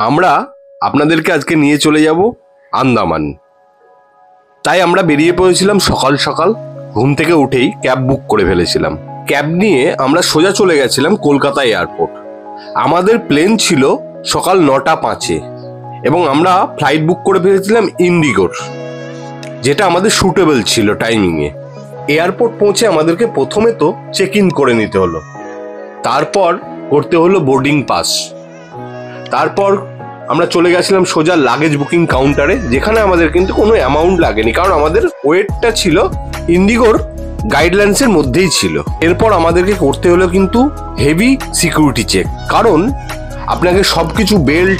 আমরা আপনাদেরকে আজকে নিয়ে চলে যাব আন্দামান। তাই আমরা বেরিয়ে পড়েছিলাম সকাল সকাল, ঘুম থেকে উঠেই ক্যাব বুক করে ফেলেছিলাম। ক্যাব নিয়ে আমরা সোজা চলে গেছিলাম কলকাতা এয়ারপোর্ট। আমাদের প্লেন ছিল সকাল 9:05 এবং আমরা ফ্লাইট বুক করে ফেলেছিলাম ইন্ডিগোর, যেটা আমাদের সুটেবল ছিল টাইমিংয়ে। এয়ারপোর্ট পৌঁছে আমাদেরকে প্রথমে তো চেক ইন করে নিতে হলো, তারপর করতে হলো বোর্ডিং পাস। তারপর আমরা চলে গেছিলাম সোজা লাগেজ বুকিং কাউন্টারে, যেখানে আমাদের কিন্তু কোনো অ্যামাউন্ট লাগেনি, কারণ আমাদের ওয়েটটা ছিল ইন্ডিগোর গাইডলাইন্সের মধ্যেই ছিল। এরপর আমাদেরকে করতে হলো কিন্তু হেভি সিকিউরিটি চেক, কারণ আপনাকে সব কিছু বেল্ট,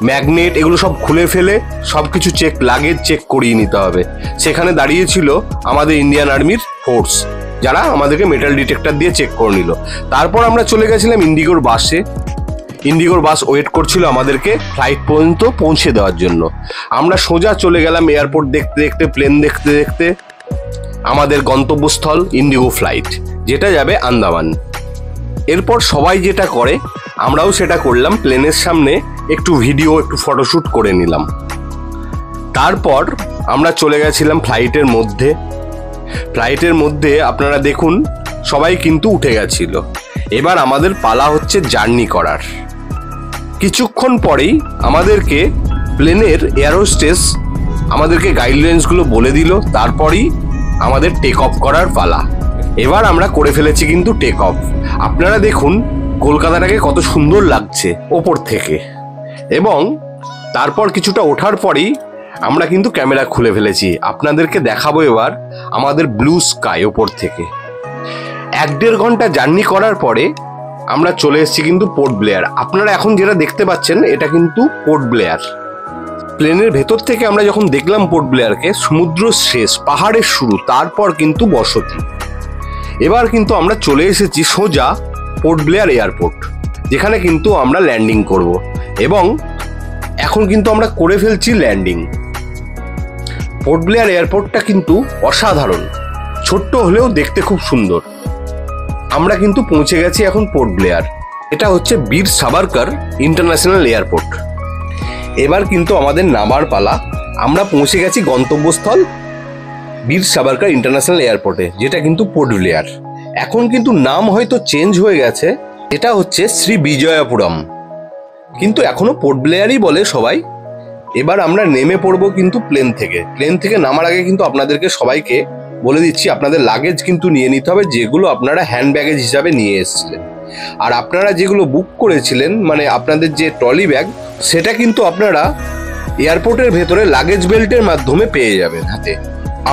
ম্যাগনেট এগুলো সব খুলে ফেলে সব কিছু চেক, লাগেজ চেক করিয়ে নিতে হবে। সেখানে দাঁড়িয়েছিল আমাদের ইন্ডিয়ান আর্মির ফোর্স, যারা আমাদেরকে মেটাল ডিটেক্টর দিয়ে চেক করে নিল। তারপর আমরা চলে গেছিলাম ইন্ডিগোর বাসে। ইন্ডিগোর বাস ওয়েট করছিল আমাদেরকে ফ্লাইট পর্যন্ত পৌঁছে দেওয়ার জন্য। আমরা সোজা চলে গেলাম এয়ারপোর্ট দেখতে দেখতে, প্লেন দেখতে দেখতে আমাদের গন্তব্যস্থল ইন্ডিগো ফ্লাইট, যেটা যাবে আন্দামান। এরপর সবাই যেটা করে আমরাও সেটা করলাম, প্লেনের সামনে একটু ভিডিও, একটু ফটোশ্যুট করে নিলাম। তারপর আমরা চলে গেছিলাম ফ্লাইটের মধ্যে। ফ্লাইটের মধ্যে আপনারা দেখুন সবাই কিন্তু উঠে গেছিল। এবার আমাদের পালা হচ্ছে জার্নি করার। কিছুক্ষণ পরেই আমাদেরকে প্লেনের এয়ার হোস্টেস আমাদেরকে গাইডলাইন্সগুলো বলে দিল, তারপরই আমাদের টেক অফ করার পালা। এবার আমরা করে ফেলেছি কিন্তু টেক অফ। আপনারা দেখুন কলকাতাটাকে কত সুন্দর লাগছে ওপর থেকে। এবং তারপর কিছুটা ওঠার পরেই আমরা কিন্তু ক্যামেরা খুলে ফেলেছি, আপনাদেরকে দেখাবো এবার আমাদের ব্লু স্কাই ওপর থেকে। 1-1.5 ঘন্টা জার্নি করার পরে আমরা চলে এসেছি কিন্তু পোর্ট ব্লেয়ার। আপনারা এখন যেটা দেখতে পাচ্ছেন এটা কিন্তু পোর্ট ব্লেয়ার। প্লেনের ভেতর থেকে আমরা যখন দেখলাম পোর্ট ব্লেয়ারকে, সমুদ্র শেষ, পাহাড়ের শুরু, তারপর কিন্তু বসতি। এবার কিন্তু আমরা চলে এসেছি সোজা পোর্ট ব্লেয়ার এয়ারপোর্ট, যেখানে কিন্তু আমরা ল্যান্ডিং করব। এবং এখন কিন্তু আমরা করে ফেলছি ল্যান্ডিং। পোর্ট ব্লেয়ার এয়ারপোর্টটা কিন্তু অসাধারণ, ছোট্ট হলেও দেখতে খুব সুন্দর। আমরা কিন্তু পৌঁছে গেছি এখন পোর্ট ব্লেয়ার। এটা হচ্ছে বীর সাভারকর ইন্টারন্যাশনাল এয়ারপোর্ট। এবার কিন্তু আমাদের নামার পালা। আমরা পৌঁছে গেছি গন্তব্যস্থল বীর সাভারকর ইন্টারন্যাশনাল এয়ারপোর্টে, যেটা কিন্তু পোর্ট ব্লেয়ার। এখন কিন্তু নাম হয়তো চেঞ্জ হয়ে গেছে, এটা হচ্ছে শ্রী বিজয়পুরম, কিন্তু এখনো পোর্ট ব্লেয়ারই বলে সবাই। এবার আমরা নেমে পড়বো কিন্তু প্লেন থেকে। প্লেন থেকে নামার আগে কিন্তু আপনাদেরকে সবাইকে বলে দিচ্ছি আপনাদের লাগেজ কিন্তু নিয়ে নিতে হবে, যেগুলো আপনারা হ্যান্ড ব্যাগেজ হিসাবে নিয়ে এসেছিলেন। আর আপনারা যেগুলো বুক করেছিলেন, মানে আপনাদের যে ট্রলি ব্যাগ, সেটা কিন্তু আপনারা এয়ারপোর্টের ভেতরে লাগেজ বেল্টের মাধ্যমে পেয়ে যাবেন হাতে।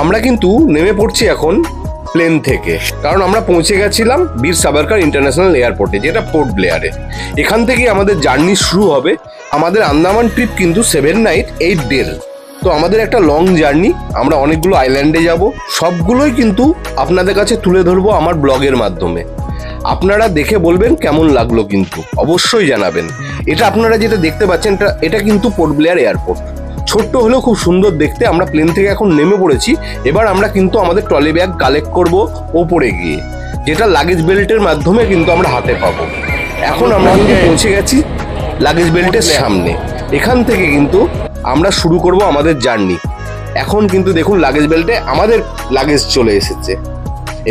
আমরা কিন্তু নেমে পড়ছি এখন প্লেন থেকে, কারণ আমরা পৌঁছে গেছিলাম বীর সাভারকর ইন্টারন্যাশনাল এয়ারপোর্টে, যেটা পোর্ট ব্লেয়ারে। এখান থেকে আমাদের জার্নি শুরু হবে। আমাদের আন্দামান ট্রিপ কিন্তু 7 নাইট 8 ডে। তো আমাদের একটা লং জার্নি, আমরা অনেকগুলো আইল্যান্ডে যাব, সবগুলোই কিন্তু আপনাদের কাছে তুলে ধরবো আমার ব্লগের মাধ্যমে। আপনারা দেখে বলবেন কেমন লাগলো, কিন্তু অবশ্যই জানাবেন। এটা আপনারা যেটা দেখতে পাচ্ছেন এটা কিন্তু পোর্ট ব্লেয়ার এয়ারপোর্ট, ছোট্ট হলেও খুব সুন্দর দেখতে। আমরা প্লেন থেকে এখন নেমে পড়েছি। এবার আমরা কিন্তু আমাদের ট্রলি ব্যাগ কালেক্ট করব ওপরে গিয়ে, যেটা লাগেজ বেল্টের মাধ্যমে কিন্তু আমরা হাতে পাবো। এখন আমরা কিন্তু পৌঁছে গেছি লাগেজ বেল্টের সামনে। এখান থেকে কিন্তু আমরা শুরু করব আমাদের জার্নি। এখন কিন্তু দেখুন লাগেজ বেল্টে আমাদের লাগেজ চলে এসেছে।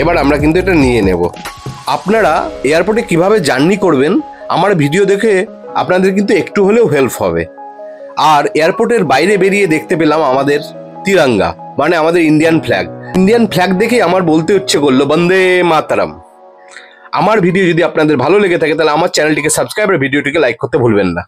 এবার আমরা কিন্তু এটা নিয়ে নেব। আপনারা এয়ারপোর্টে কিভাবে জার্নি করবেন আমার ভিডিও দেখে আপনাদের কিন্তু একটু হলেও হেল্প হবে। আর এয়ারপোর্টের বাইরে বেরিয়ে দেখতে পেলাম আমাদের তিরঙ্গা, মানে আমাদের ইন্ডিয়ান ফ্ল্যাগ। ইন্ডিয়ান ফ্ল্যাগ দেখে আমার বলতে ইচ্ছে করলো বন্দে মাতরম। আমার ভিডিও যদি আপনাদের ভালো লেগে থাকে তাহলে আমার চ্যানেলটিকে সাবস্ক্রাইব আর ভিডিওটিকে লাইক করতে ভুলবেন না।